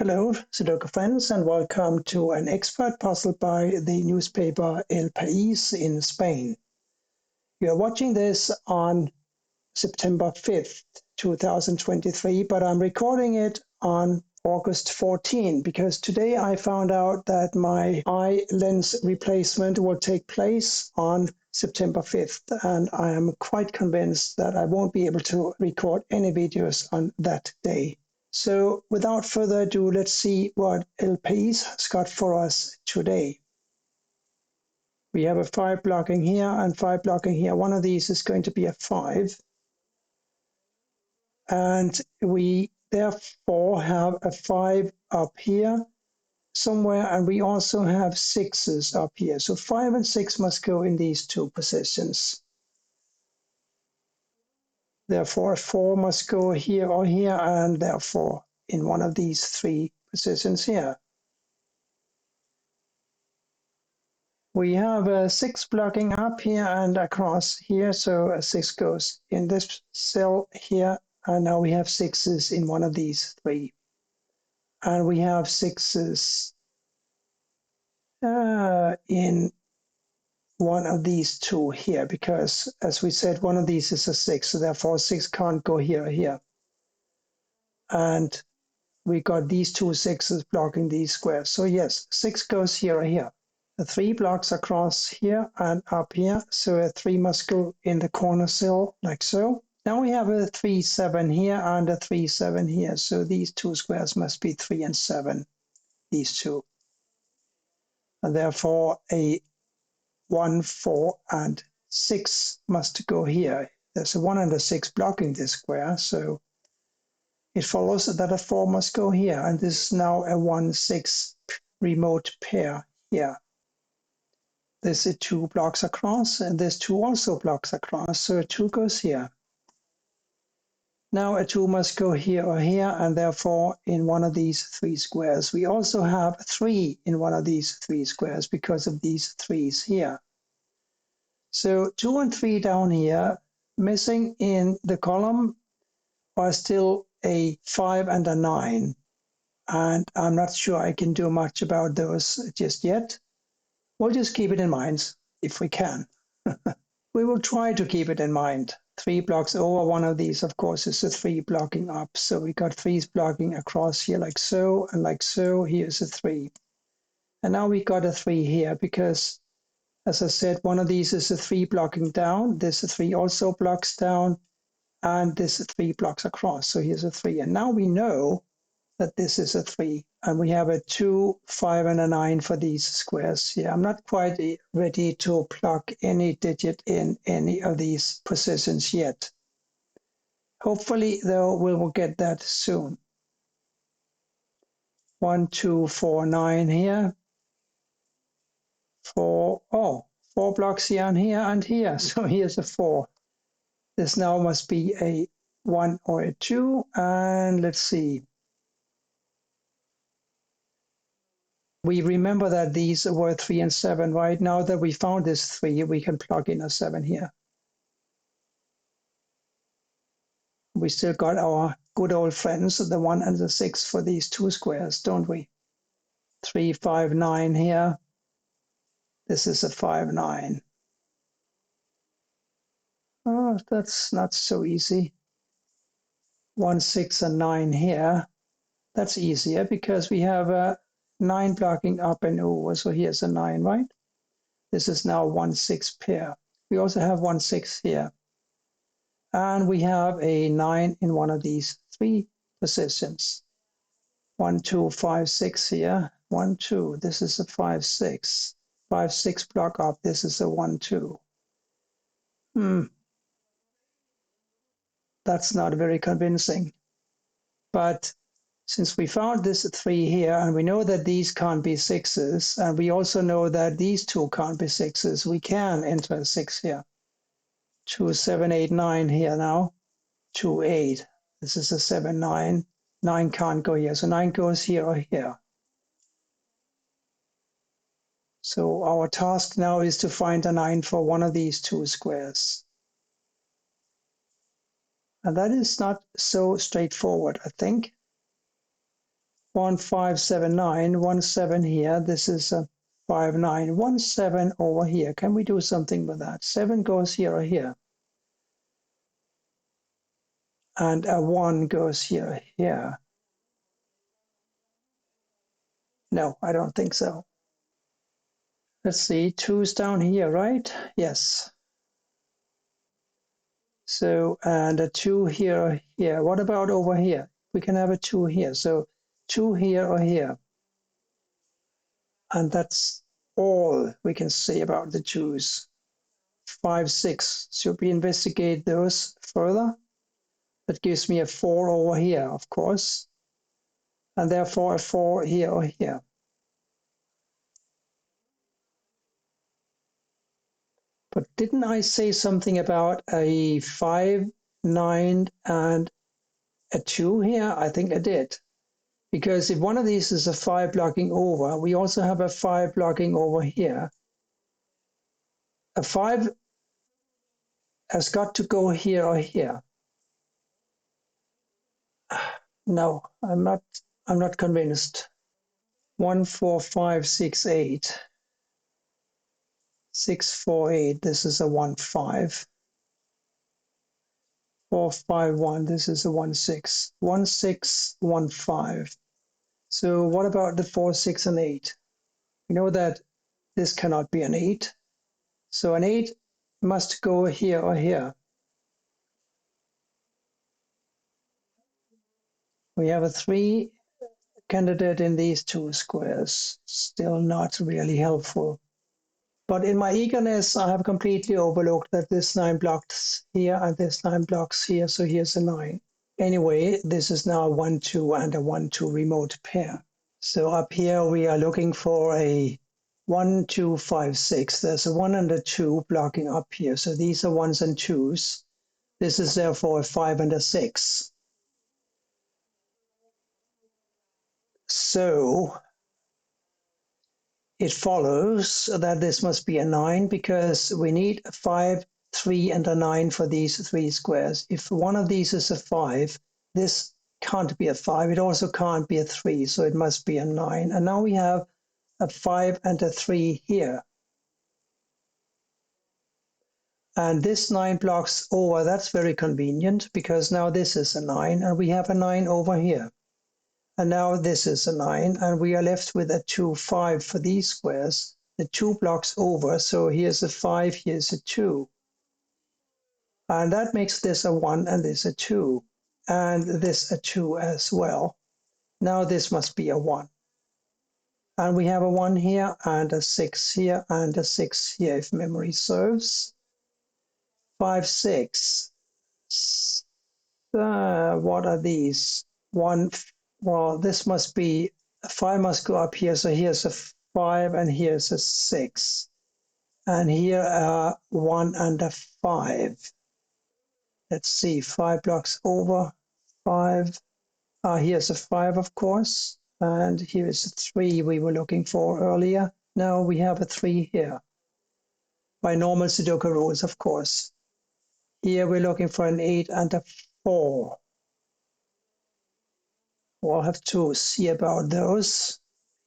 Hello, Sudoku friends, and welcome to an expert puzzle by the newspaper El País in Spain. You are watching this on September 5th, 2023, but I'm recording it on August 14 because today I found out that my eye lens replacement will take place on September 5th, and I am quite convinced that I won't be able to record any videos on that day. So without further ado, let's see what El País has got for us today. We have a 5 blocking here and 5 blocking here. One of these is going to be a 5. And we therefore have a 5 up here somewhere, and we also have 6s up here. So 5 and 6 must go in these two positions. Therefore, 4 must go here or here, and therefore in one of these three positions here. We have a 6 blocking up here and across here, so a 6 goes in this cell here, and now we have 6s in one of these three. And we have 6s in one of these two here, because as we said, one of these is a 6, so therefore 6 can't go here or here. And we got these two 6s blocking these squares. So yes, 6 goes here or here. The 3 blocks across here and up here, so a 3 must go in the corner cell like so. Now we have a 3, 7 here and a 3, 7 here, so these two squares must be 3 and 7, these two. And therefore a 1, 4 and 6 must go here. There's a 1 and a 6 blocking this square, so it follows that a 4 must go here, and this is now a 1, 6 remote pair here. This is 2 blocks across, and this 2 also blocks across, so a 2 goes here. Now a 2 must go here or here, and therefore in one of these three squares. We also have 3 in one of these three squares because of these 3s here. So 2 and 3 down here, missing in the column are still a 5 and a 9. And I'm not sure I can do much about those just yet. We'll just keep it in mind if we can. We will try to keep it in mind. 3 blocks over one of these, of course, is a 3 blocking up. So we got 3s blocking across here like so, and like so, here's a 3. And now we got a 3 here because, as I said, one of these is a 3 blocking down. This 3 also blocks down, and this 3 blocks across. So here's a 3. And now we know that this is a 3, and we have a 2, 5, and a 9 for these squares here. I'm not quite ready to plug any digit in any of these positions yet. Hopefully, though, we will get that soon. 1, 2, 4, 9 here. 4 blocks here and here and here. So here's a 4. This now must be a 1 or a 2, and let's see. We remember that these were 3 and 7, right? Now that we found this 3, we can plug in a 7 here. We still got our good old friends, the 1 and the 6 for these two squares, don't we? 3, 5, 9 here. This is a 5, 9. Oh, that's not so easy. 1, 6, and 9 here. That's easier because we have a 9 blocking up and over, so here's a 9, right? This is now 1, 6 pair. We also have 1, 6 here. And we have a 9 in one of these three positions. 1, 2, 5, 6 here. 1, 2. This is a 5, 6. 5, 6 block up. This is a 1, 2. That's not very convincing. But since we found this 3 here, and we know that these can't be 6s, and we also know that these two can't be 6s, we can enter a 6 here. 2, 7, 8, 9 here now. 2, 8. This is a 7, 9. 9 can't go here, so 9 goes here or here. So our task now is to find a 9 for one of these two squares. And that is not so straightforward, I think. 1579, 17 here. This is a 59, 17 over here. Can we do something with that? 7 goes here or here. And a 1 goes here or here. No, I don't think so. Let's see, 2's down here, right? Yes. So, and a 2 here or here. What about over here? We can have a 2 here. So 2 here or here. And that's all we can say about the 2's. 5, 6. Should we investigate those further? That gives me a 4 over here, of course. And therefore a 4 here or here. But didn't I say something about a 5, 9, and a 2 here? I think I did. Because if one of these is a 5 blocking over, we also have a 5 blocking over here. A 5 has got to go here or here. No, I'm not convinced. 1, 4, 5, 6, 8. 6, 4, 8. This is a 1, 5. 4, 5, 1. This is a 1, 6. 1, 6, 1, 5. So what about the 4, 6, and 8? We know that this cannot be an 8. So an 8 must go here or here. We have a 3 candidate in these 2 squares. Still not really helpful. But in my eagerness, I have completely overlooked that this 9 blocks here and this 9 blocks here. So here's a 9. Anyway, this is now a 1, 2 and a 1, 2 remote pair. So up here, we are looking for a 1, 2, 5, 6. There's a 1 and a 2 blocking up here. So these are 1s and 2s. This is therefore a 5 and a 6. So it follows that this must be a 9 because we need a 5, 3, and a 9 for these 3 squares. If one of these is a 5, this can't be a 5. It also can't be a 3, so it must be a 9. And now we have a 5 and a 3 here. And this 9 blocks over, that's very convenient because now this is a 9 and we have a 9 over here. And now this is a 9 and we are left with a 2, 5 for these squares. The 2 blocks over, so here's a 5, here's a 2. And that makes this a 1 and this a 2. And this a 2 as well. Now this must be a 1. And we have a 1 here and a 6 here and a 6 here if memory serves. 5, 6. What are these? 1, well, this must be, 5 must go up here. So here's a 5 and here's a 6. And here are 1 and a 5. Let's see, 5 blocks over, 5. Here's a 5, of course. And here is a 3 we were looking for earlier. Now we have a 3 here. By normal Sudoku rules, of course. Here we're looking for an 8 and a 4. We'll have to see about those.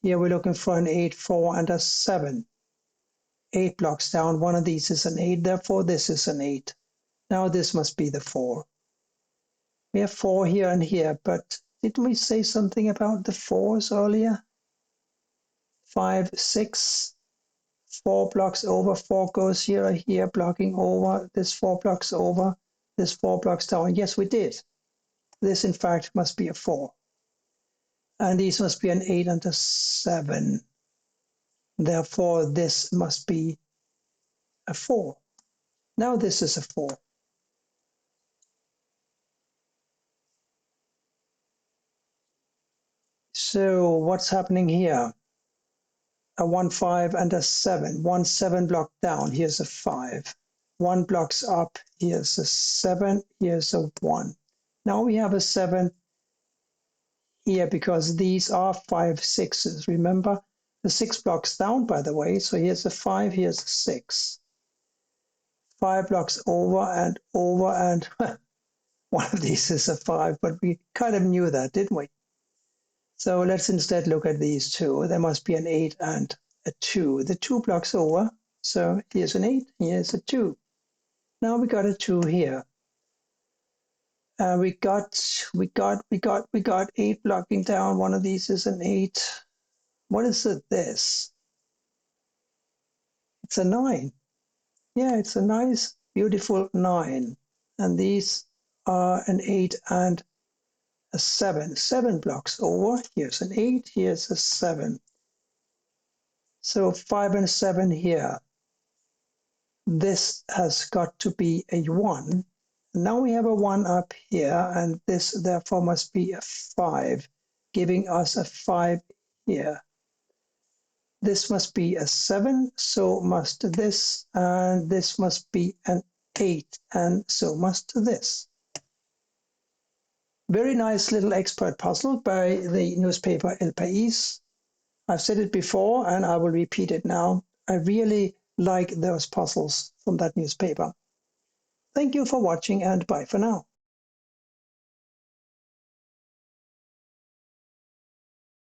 Here we're looking for an 8, 4, and a 7. 8 blocks down. One of these is an 8, therefore this is an 8. Now this must be the 4. We have 4 here and here, but didn't we say something about the 4s earlier? 5, 6. 4 blocks over, 4 goes here or here, blocking over, this 4 blocks over, this 4 blocks down. Yes, we did. This, in fact, must be a 4. And these must be an 8 and a 7. Therefore, this must be a 4. Now this is a 4. So what's happening here? A 1, 5, and a 7. 1, 7 block down. Here's a 5. 1 blocks up. Here's a 7. Here's a 1. Now we have a 7 here because these are 5, 6s. Remember? The 6 blocks down, by the way. So here's a 5. Here's a 6. 5 blocks over, and one of these is a 5. But we kind of knew that, didn't we? So let's instead look at these two. There must be an 8 and a 2. The 2 blocks over. So here's an 8, here's a 2. Now we got a 2 here. We got 8 blocking down. One of these is an 8. What is it? This? It's a 9. Yeah, it's a nice, beautiful 9. And these are an 8 and a 7. 7 blocks over. Here's an 8, here's a 7. So 5 and 7 here. This has got to be a 1. Now we have a 1 up here, and this therefore must be a 5, giving us a 5 here. This must be a 7, so must this, and this must be an 8, and so must this. Very nice little expert puzzle by the newspaper El País. I've said it before, and I will repeat it now. I really like those puzzles from that newspaper. Thank you for watching, and bye for now.